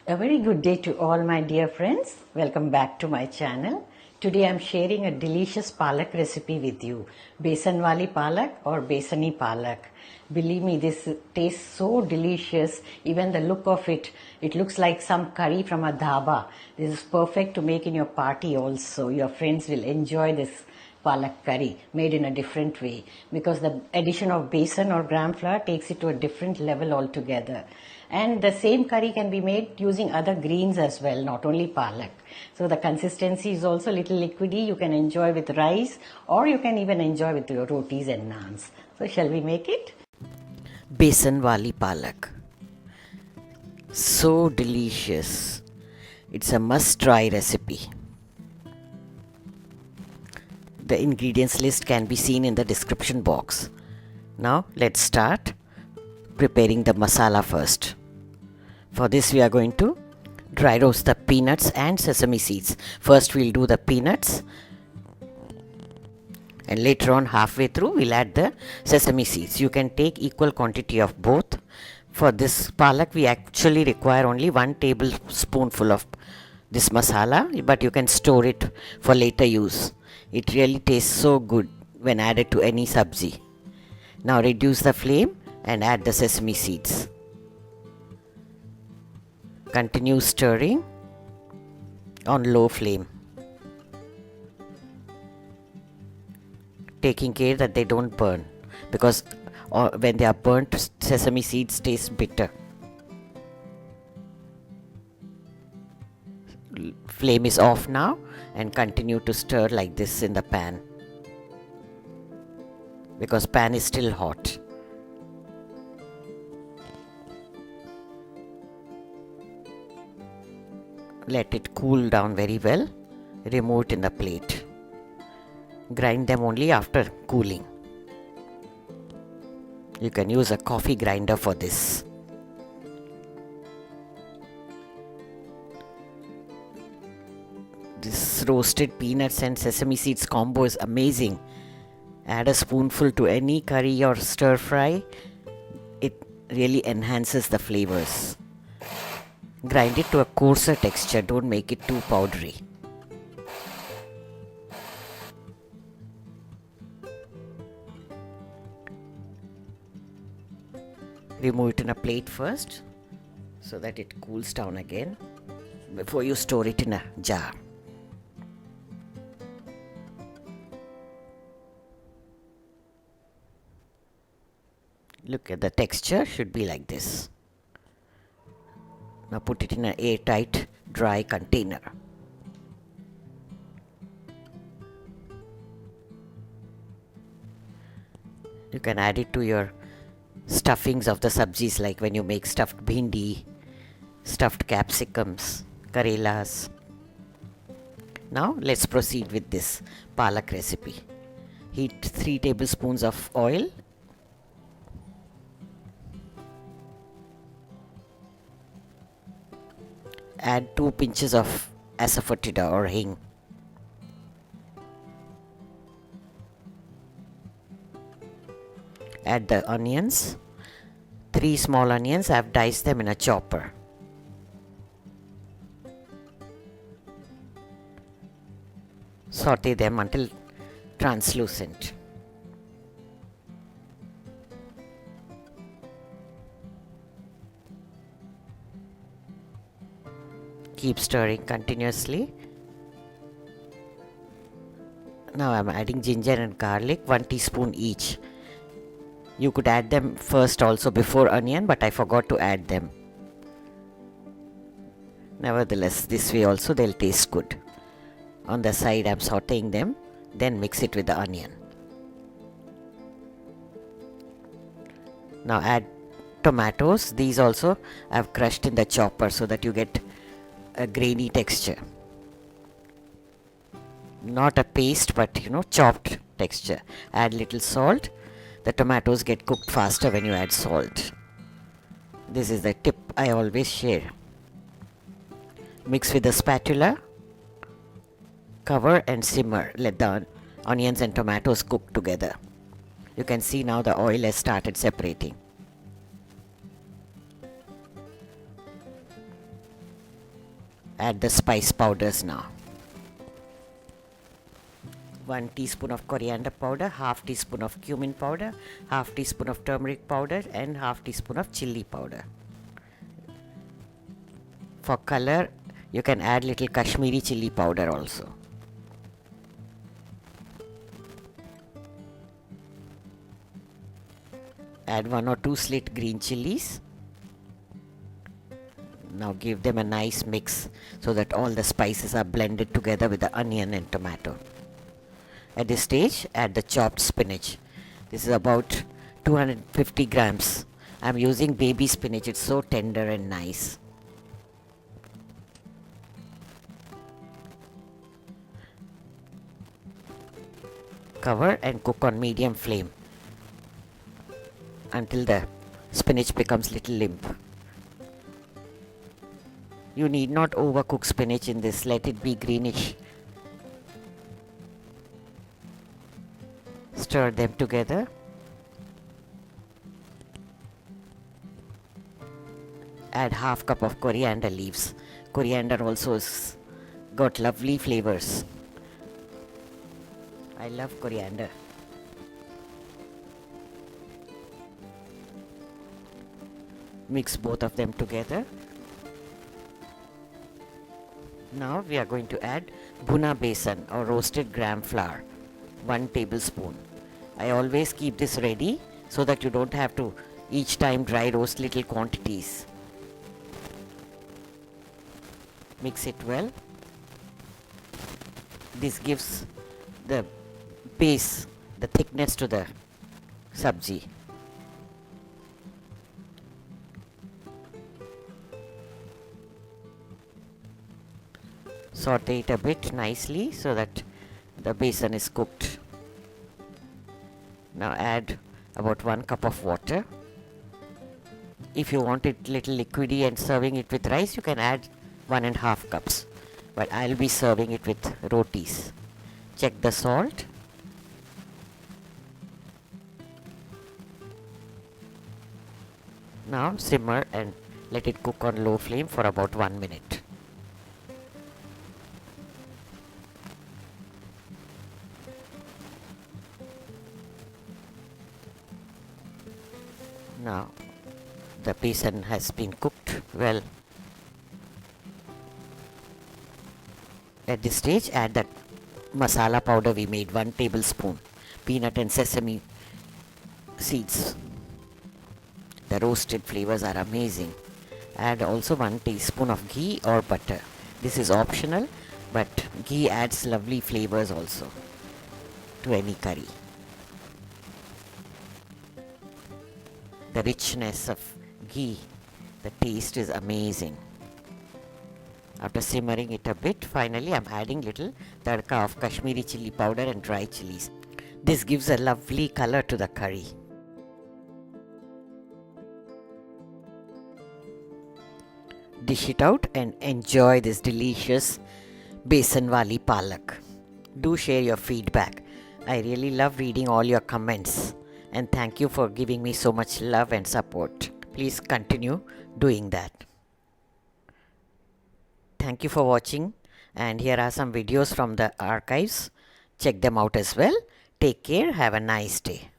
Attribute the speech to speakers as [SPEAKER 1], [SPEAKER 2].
[SPEAKER 1] A very good day to all my dear friends. Welcome back to my channel. Today I am sharing a delicious palak recipe with you. Besan Wali Palak or Besani Palak. Believe me, this tastes so delicious. Even the look of it, it looks like some curry from a dhaba. This is perfect to make in your party also. Your friends will enjoy this palak curry made in a different way because the addition of besan or gram flour takes it to a different level altogether. And the same curry can be made using other greens as well, not only palak. So the consistency is also a little liquidy. You can enjoy with rice or you can even enjoy with your rotis and naans. So shall we make it?
[SPEAKER 2] Besan Wali Palak. So delicious. It's a must-try recipe. The ingredients list can be seen in the description box. Now let's start preparing the masala first. For this we are going to dry roast the peanuts and sesame seeds. First we'll do the peanuts and later on halfway through we'll add the sesame seeds. You can take equal quantity of both. For this palak we actually require only 1 tablespoonful of this masala, but you can store it for later use. It really tastes so good when added to any sabzi. Now reduce the flame and add the sesame seeds. Continue stirring on low flame, taking care that they don't burn, because when they are burnt, sesame seeds taste bitter. Flame is off now and continue to stir like this in the pan, because pan is still hot. Let it cool down very well. Remove it in the plate. Grind them only after cooling. You can use a coffee grinder for this. This roasted peanuts and sesame seeds combo is amazing. Add a spoonful to any curry or stir fry. It really enhances the flavors. Grind it to a coarser texture, don't make it too powdery. Remove it in a plate first so that it cools down again before you store it in a jar. Look at the texture, should be like this. Now put it in an airtight, dry container. You can add it to your stuffings of the sabjis, like when you make stuffed bhindi, stuffed capsicums, karelas. Now let's proceed with this palak recipe. Heat 3 tablespoons of oil. Add 2 pinches of Asafoetida or hing. Add the onions. 3 small onions, I have diced them in a chopper. Saute them until translucent. Keep stirring continuously. Now I am adding ginger and garlic, 1 teaspoon each. You could add them first also before onion, but I forgot to add them. Nevertheless, this way also they'll taste good. On the side I am sauteing them, then mix it with the onion. Now add tomatoes. These also I have crushed in the chopper so that you get a grainy texture, not a paste but chopped texture. Add little salt. The tomatoes get cooked faster when you add salt. This is the tip I always share. Mix with a spatula, cover and simmer. Let the onions and tomatoes cook together. You can see now the oil has started separating. Add the spice powders now. 1 teaspoon of coriander powder, half teaspoon of cumin powder, half teaspoon of turmeric powder, and half teaspoon of chilli powder. For color, you can add little Kashmiri chilli powder also. Add 1 or 2 slit green chillies. Now give them a nice mix so that all the spices are blended together with the onion and tomato. At this stage, add the chopped spinach. This is about 250 grams. I am using baby spinach, it's so tender and nice. Cover and cook on medium flame until the spinach becomes little limp. You need not overcook spinach in this, let it be greenish. Stir them together. Add half cup of coriander leaves. Coriander also has got lovely flavors. I love coriander. Mix both of them together. Now we are going to add Bhuna besan or roasted gram flour, 1 tablespoon. I always keep this ready so that you don't have to each time dry roast little quantities. Mix it well. This gives the base, the thickness to the sabji. Saute it a bit nicely so that the besan is cooked. Now add about 1 cup of water. If you want it little liquidy and serving it with rice, you can add 1.5 cups. But I'll be serving it with rotis. Check the salt. Now simmer and let it cook on low flame for about 1 minute. Now the besan has been cooked well. At this stage, add that masala powder we made, 1 tablespoon, peanut and sesame seeds. The roasted flavors are amazing. Add also 1 teaspoon of ghee or butter. This is optional, but ghee adds lovely flavors also to any curry. The richness of ghee, the taste is amazing. After simmering it a bit, finally I am adding little tadka of Kashmiri chilli powder and dry chillies. This gives a lovely color to the curry. Dish it out and enjoy this delicious Besan Wali Palak. Do share your feedback. I really love reading all your comments. And thank you for giving me so much love and support. Please continue doing that. Thank you for watching, and here are some videos from the archives. Check them out as well. Take care. Have a nice day.